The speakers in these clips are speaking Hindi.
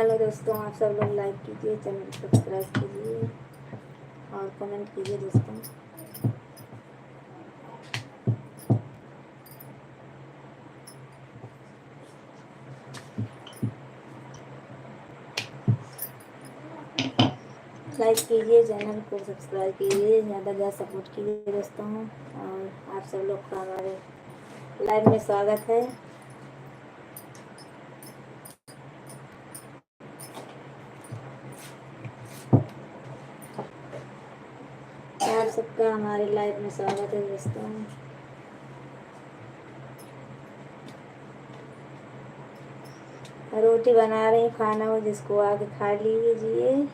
हेलो दोस्तों, आप सब लोग लाइक कीजिए, चैनल को सब्सक्राइब कीजिए और कमेंट कीजिए दोस्तों। लाइक कीजिए, चैनल को सब्सक्राइब कीजिए, ज़्यादा ज़्यादा सपोर्ट कीजिए दोस्तों। और आप सब लोग का हमारे लाइव में स्वागत है। आप सबका हमारे लाइव में स्वागत है दोस्तों। रोटी बना रही, खाना हो जिसको आके खा लीजिए।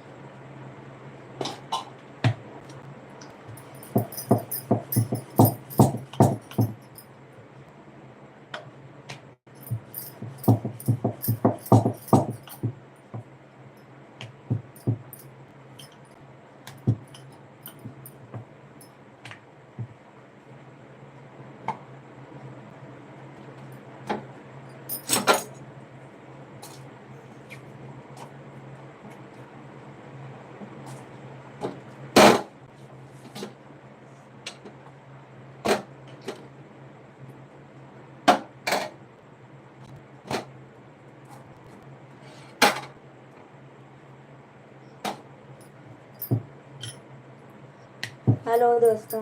हेलो दोस्तों,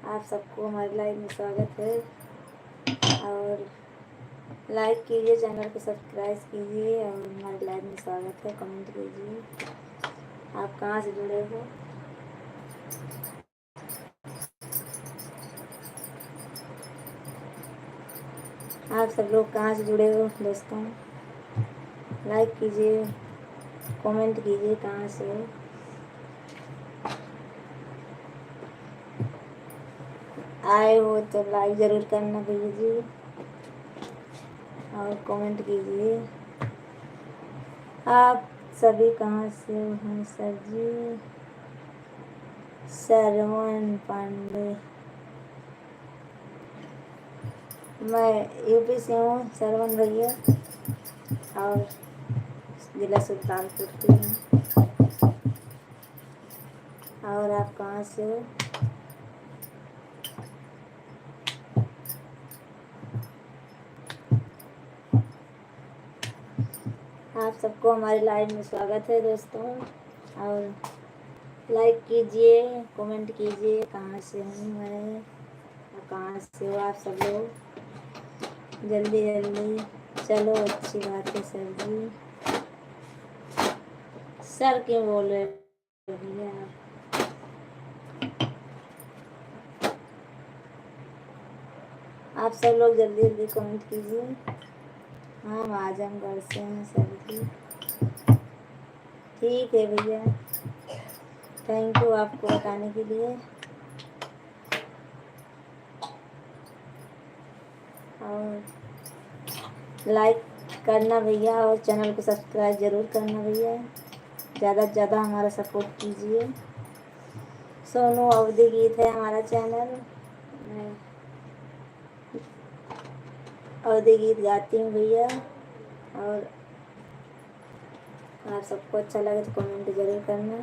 आप सबको हमारे लाइव में स्वागत है। और लाइक कीजिए, चैनल को सब्सक्राइब कीजिए और हमारे लाइव में स्वागत है। कमेंट कीजिए, आप कहाँ से जुड़े हो। आप सब लोग कहाँ से जुड़े हो दोस्तों। लाइक कीजिए, कमेंट कीजिए कहाँ से हो। आए हो तो लाइक ज़रूर करना भैया जी और कमेंट कीजिए। आप सभी कहाँ से हैं सर जी। सरवण पांडे, मैं यूपी से हूँ सरवण भैया और जिला सुल्तानपुर की हूँ। और आप कहाँ से हो। आप सबको हमारे लाइव में स्वागत है दोस्तों। और लाइक कीजिए, कमेंट कीजिए कहाँ से हूँ मैं और कहाँ से हो आप सब लोग। जल्दी जल्दी चलो, अच्छी बात है सर जी। सर क्यों बोल रहे हो भैया आप सब लोग जल्दी जल्दी कमेंट कीजिए। हम आजमगढ़ से हैं सर जी। ठीक है भैया, थैंक यू आपको बताने के लिए। और लाइक करना भैया और चैनल को सब्सक्राइब ज़रूर करना भैया। ज़्यादा से ज़्यादा हमारा सपोर्ट कीजिए। सोनू अवधि गीत है हमारा चैनल। मैं अवधि गीत गाती हूँ भैया। और आप सबको अच्छा लगे तो कमेंट ज़रूर करना।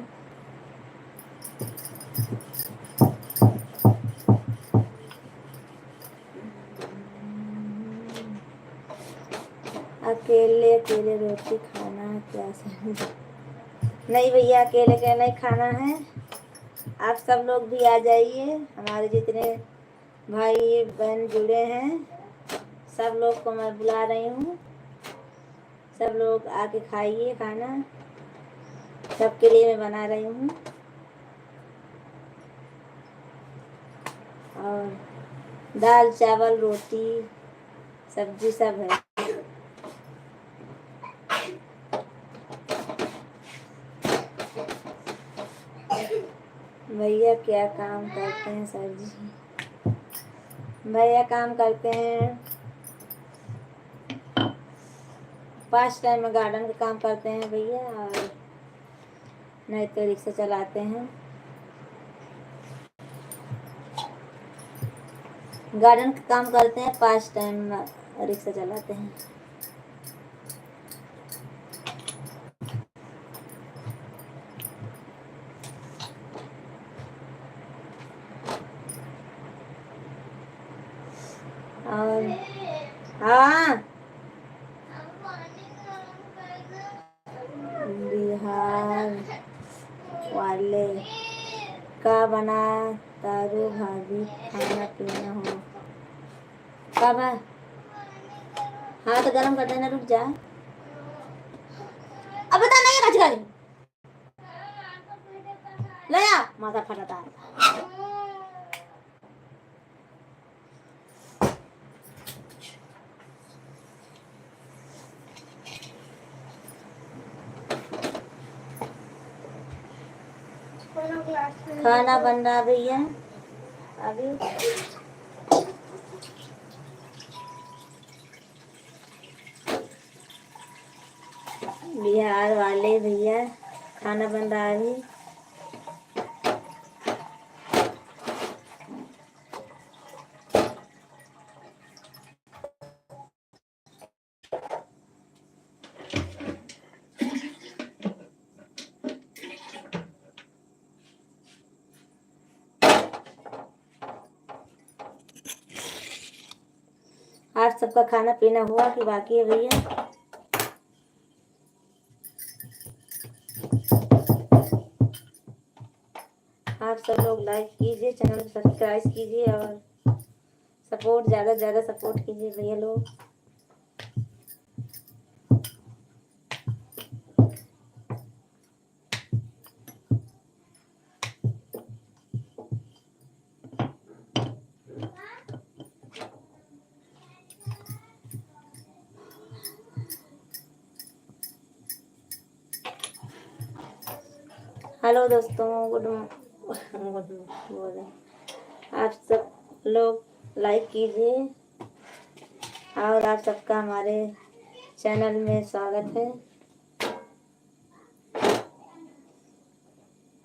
अकेले अकेले रोटी खाना क्या सही। नहीं भैया, अकेले अकेले नहीं खाना है। आप सब लोग भी आ जाइए, हमारे जितने भाई बहन जुड़े हैं सब लोग को मैं बुला रही हूँ। सब लोग आके खाइए खाना, सबके लिए मैं बना रही हूँ। और दाल चावल रोटी सब्जी सब है। भैया क्या काम करते हैं सर जी। भैया काम करते हैं पास टाइम में गार्डन का काम करते हैं भैया। और नहीं तो रिक्शा चलाते हैं। गार्डन का काम करते हैं, पास टाइम में रिक्शा चलाते हैं। हाँ बिहार वाले का बना तारू भाभी खाना पीना हो कब है। हाँ तो गरम कर देना, रुक जा। अब बता नहीं रच गई ले आ माथा फटाता है। खाना बन रहा भैया अभी। बिहार वाले भैया खाना बन रहा है अभी। आप सबका खाना पीना हुआ कि बाकी है भैया। आप सब लोग लाइक कीजिए, चैनल को सब्सक्राइब कीजिए और सपोर्ट ज़्यादा से ज़्यादा सपोर्ट कीजिए भैया लोग। हेलो दोस्तों, गुड आप सब लोग लाइक कीजिए और आप सबका हमारे चैनल में स्वागत है।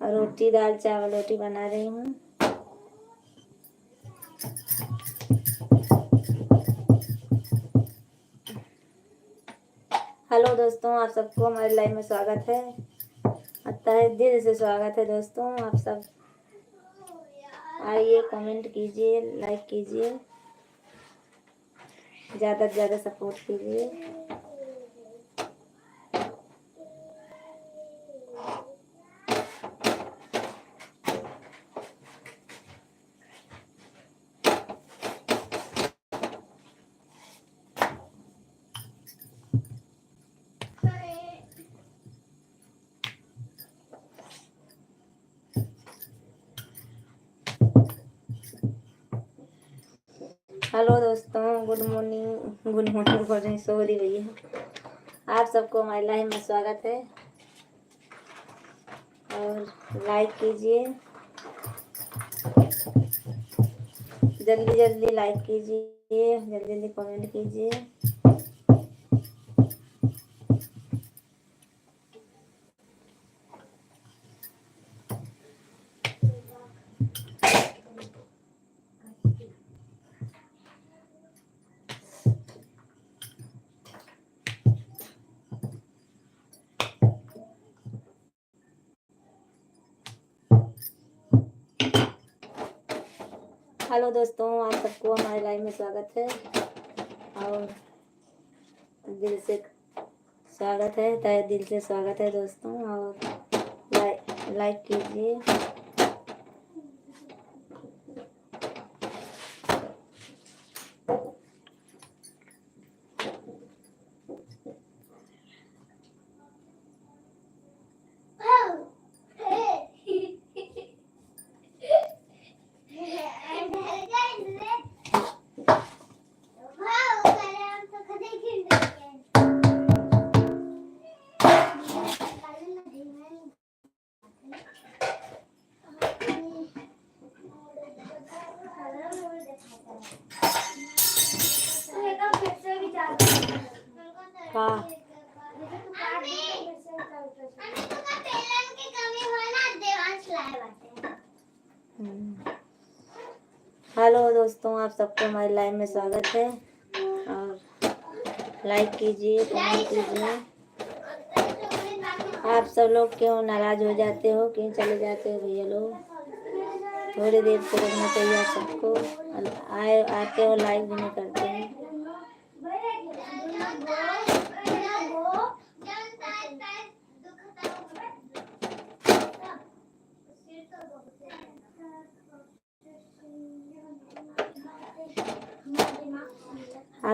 रोटी दाल चावल रोटी बना रही हूँ। हेलो दोस्तों, आप सबको हमारे लाइव में स्वागत है। तहे दिल से स्वागत है दोस्तों। आप सब आइए, कमेंट कीजिए, लाइक कीजिए, ज़्यादा से ज़्यादा सपोर्ट कीजिए। हेलो दोस्तों, गुड मॉर्निंग सॉरी भैया। आप सबको हमारे लाइव में स्वागत है और लाइक कीजिए, जल्दी जल्दी लाइक कीजिए, जल्दी जल्दी कमेंट कीजिए। हेलो दोस्तों, आप सबको हमारे लाइव में स्वागत है और दिल से स्वागत है, तहे दिल से स्वागत है दोस्तों। और लाइक कीजिए। हाँ हेलो दोस्तों, आप सबको हमारे लाइव में स्वागत है और लाइक कीजिए, कमेंट कीजिए। आप सब लोग क्यों नाराज हो जाते हो, क्यों चले जाते हो भैया लोग? थोड़ी देर से रुकना चाहिए आप सबको। आए आते हो लाइक भी नहीं करते हैं।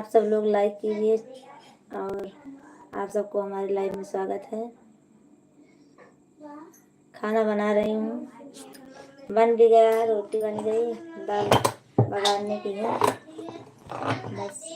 आप सब लोग लाइक कीजिए और आप सबको हमारे लाइव में स्वागत है। खाना बना रही हूँ, बन भी गया, रोटी बन गई, दाल बघारने की है बस।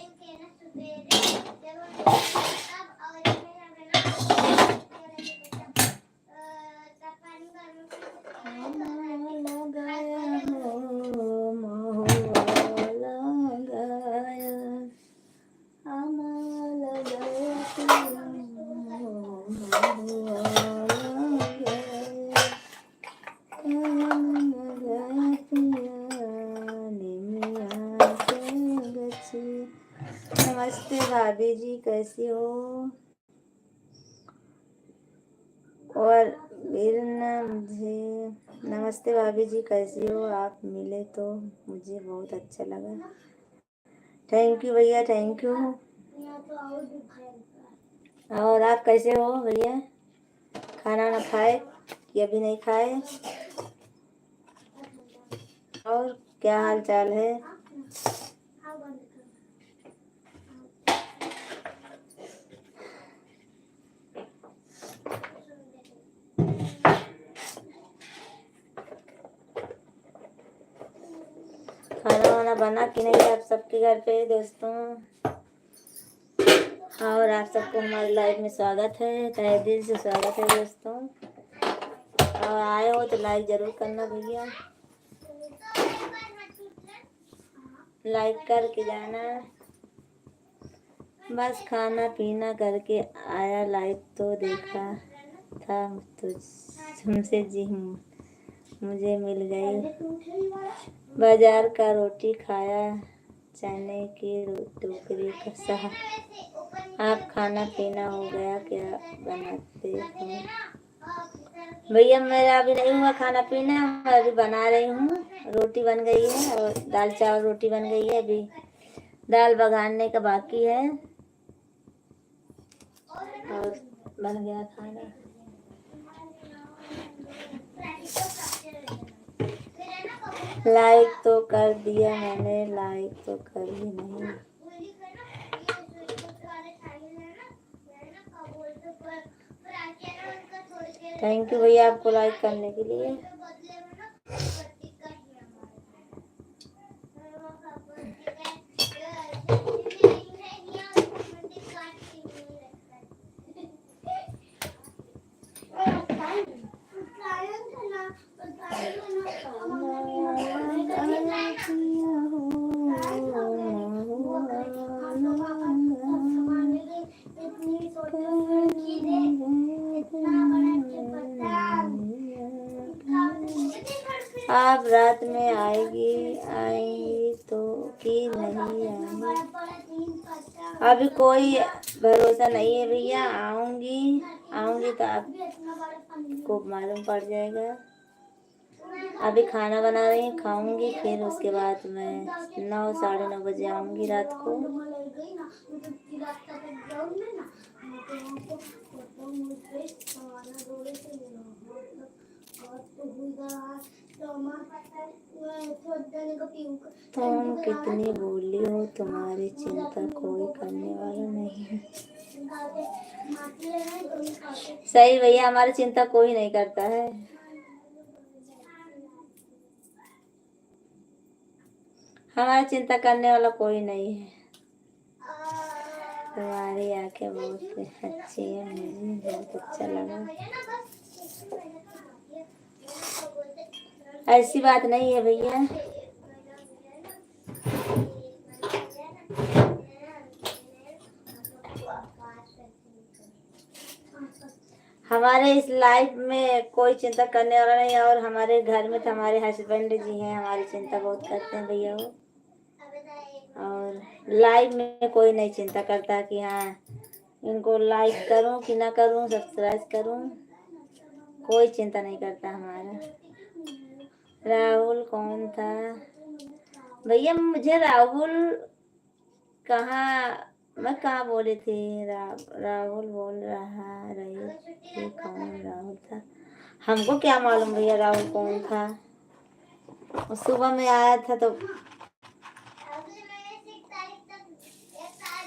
नमस्ते भाभी जी, कैसी हो? और मुझे नमस्ते भाभी जी, कैसी हो? आप मिले तो मुझे बहुत अच्छा लगा। थैंक यू भैया, थैंक यू। और आप कैसे हो भैया? खाना ना खाए कि अभी नहीं खाए? और क्या हाल चाल है? खाना वाना बना कि नहीं आप सबके घर पे दोस्तों? और आप सबको हमारे लाइव में स्वागत है, तहे दिल से स्वागत है दोस्तों। और आए हो तो लाइक जरूर करना भैया, लाइक करके जाना। बस खाना पीना करके आया, लाइव तो देखा था तुमसे जी, मुझे मिल गई। बाजार का रोटी खाया, चने की टोकरी का सहा। आप खाना पीना हो गया, क्या बनाते हो? भैया मेरा अभी नहीं हुआ खाना पीना, मैं अभी बना रही हूँ। रोटी बन गई है और दाल चावल रोटी बन गई है, अभी दाल बघारने का बाकी है और बन गया खाना। लाइक तो कर दिया मैंने, लाइक तो कर ही नहीं। थैंक यू भैया आपको लाइक करने के लिए। आप रात में आएंगी तो कि नहीं आएंगी? अभी कोई भरोसा नहीं है भैया, आऊंगी तो आपको मालूम पड़ जाएगा। अभी खाना बना रही हूँ, खाऊंगी, फिर उसके बाद मैं 9 साढ़े 9 बजे आऊंगी रात को। तुम कितनी भोली हो, तुम्हारी चिंता कोई करने वाला नहीं है। सही भैया, हमारी चिंता कोई नहीं करता है। हमारी चिंता करने वाला कोई नहीं है। तुम्हारी आंखें बहुत अच्छी है, मुझे बहुत अच्छा लगा। ऐसी बात नहीं है भैया। हमारे इस लाइफ में कोई चिंता करने वाला नहीं, और हमारे घर में तो हमारे हस्बैंड जी हैं, हमारी चिंता बहुत करते हैं भैया वो। और लाइव में कोई नहीं चिंता करता कि हाँ इनको लाइक करूं कि ना करूं, सब्सक्राइब करूं, कोई चिंता नहीं करता हमारा। राहुल कौन था भैया? मुझे राहुल कहाँ, मैं कहाँ बोली थी? राहुल बोल रही थी, कौन राहुल था? हमको क्या मालूम भैया राहुल कौन था। सुबह में आया था तो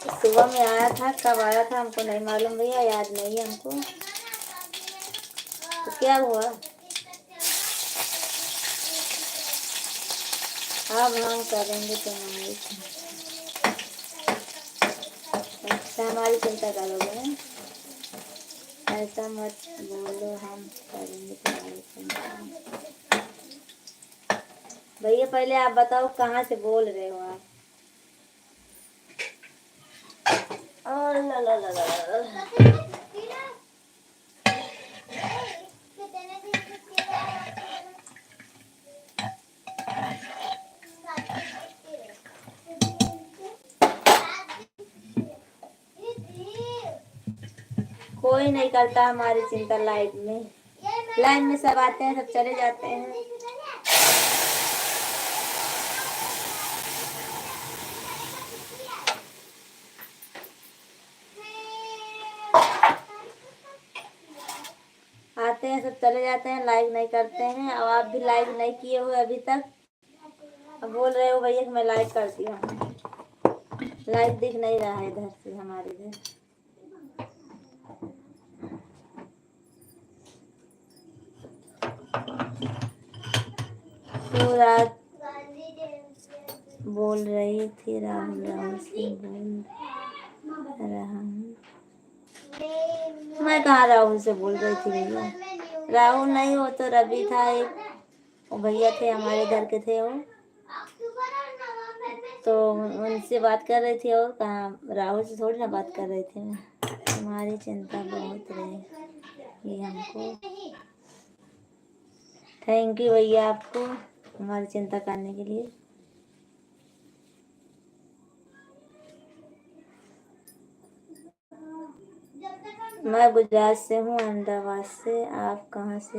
सुबह में आया था, कब आया था हमको नहीं मालूम भैया, याद नहीं है हमको। तो क्या हुआ? अब हम करेंगे तुम्हारी अच्छा, हमारी चिंता करोगे? ऐसा मत बोलो, हम करेंगे तुम्हारी चिंता। भैया पहले आप बताओ कहाँ से बोल रहे हो आप? और ला ला ला ला ला। कोई नहीं करता हमारी चिंता। लाइन में सब आते हैं, सब चले जाते हैं। आते हैं सब चले जाते हैं, लाइक नहीं करते हैं। और आप भी लाइक नहीं किए हो अभी तक, अब बोल रहे हो भैया कि मैं लाइक कर दिया हूँ। लाइक दिख नहीं रहा है इधर से, हमारे इधर। तो रात बोल रही थी राहुल राहुल से बोल रहा हूँ। मैं कहाँ राहुल से बोल रही थी भैया? राहुल नहीं, वो तो रवि था एक, वो भैया थे हमारे घर के थे वो, तो उनसे बात कर रही थी। और कहाँ राहुल से थोड़ी ना बात कर रही थी मैं। तुम्हारी चिंता बहुत रही हमको। थैंक यू भैया आपको हमारी चिंता करने के लिए। मैं गुजरात से हूँ, अहमदाबाद से। आप कहाँ से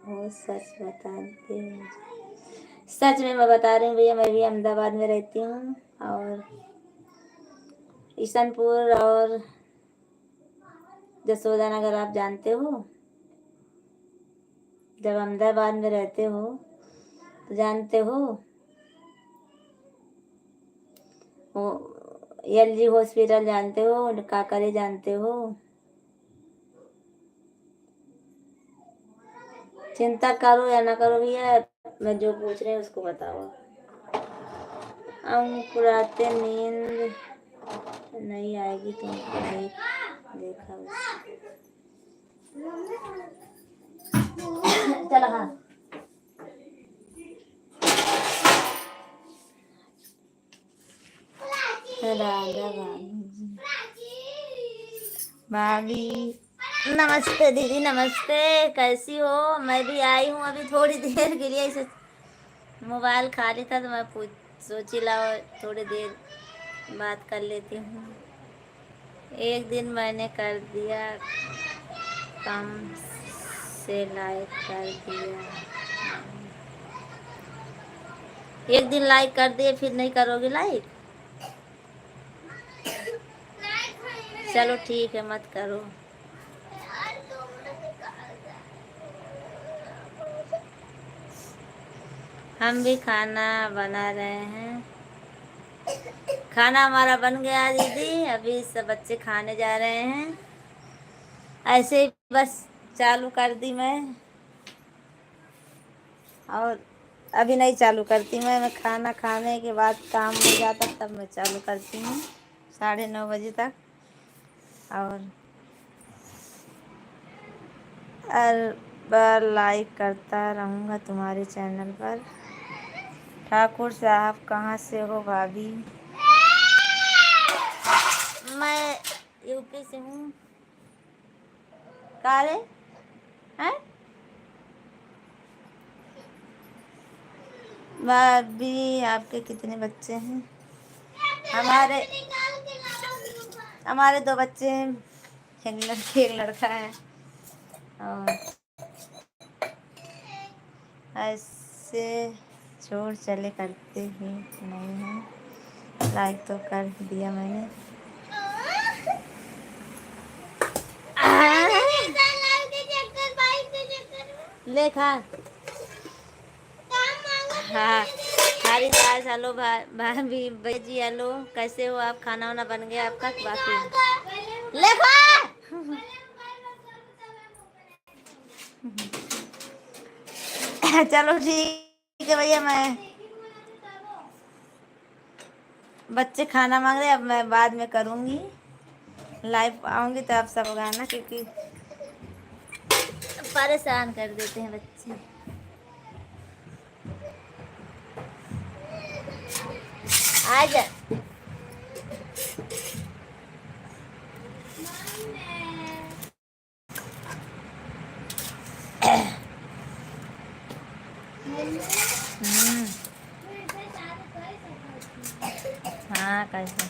हो? सच बताते हो? सच में मैं बता रही हूँ भैया, मैं भी अहमदाबाद में रहती हूँ। और ईशनपुर और जसोदा नगर आप जानते हो? जब अहमदाबाद में रहते हो तो जानते हो। वो LG हॉस्पिटल जानते हो? काकरे जानते हो? चिंता करो या ना करो भैया, मैं जो पूछ रहे हैं उसको बताओ। अंकुराते नींद नहीं आएगी तुमको, देखा चलो। हाँ राधा भाभी, नमस्ते दीदी, नमस्ते। कैसी हो? मैं भी आई हूँ अभी थोड़ी देर के लिए, ऐसे मोबाइल खाली था तो मैं सोची लाओ थोड़ी देर बात कर लेती हूँ। एक दिन मैंने कर दिया कम से लाइक कर दिया, एक दिन लाइक कर दिए फिर नहीं करोगे लाइक? चलो ठीक है, मत करो। हम भी खाना बना रहे हैं। खाना हमारा बन गया दीदी, अभी सब बच्चे खाने जा रहे हैं। ऐसे ही बस चालू कर दी मैं, और अभी नहीं चालू करती मैं खाना खाने के बाद काम हो जाता तब मैं चालू करती हूँ 9:30 बजे तक। और बार लाइक करता रहूँगा तुम्हारे चैनल पर। ठाकुर साहब कहाँ से हो भाभी? मैं यूपी से हूँ। कारे हैं भाभी, आपके कितने बच्चे हैं? हमारे 2 बच्चे हैं, एक लड़की एक लड़का है। और ऐसे छोड़ चले करते ही नहीं है। लाइक तो कर दिया मैंने। लेखा हाँ हाँ बारिश आज हेलो भाभी भैया जी हेलो, कैसे हो आप? खाना वाना बन गया आपका बाकी? देखो चलो ठीक है भैया, मैं बच्चे खाना मांग रहे हैं, अब मैं बाद में करूँगी, लाइव आऊँगी तो आप सब गाना, क्योंकि परेशान कर देते हैं बच्चे। आ जा हम्म, हाँ कैसे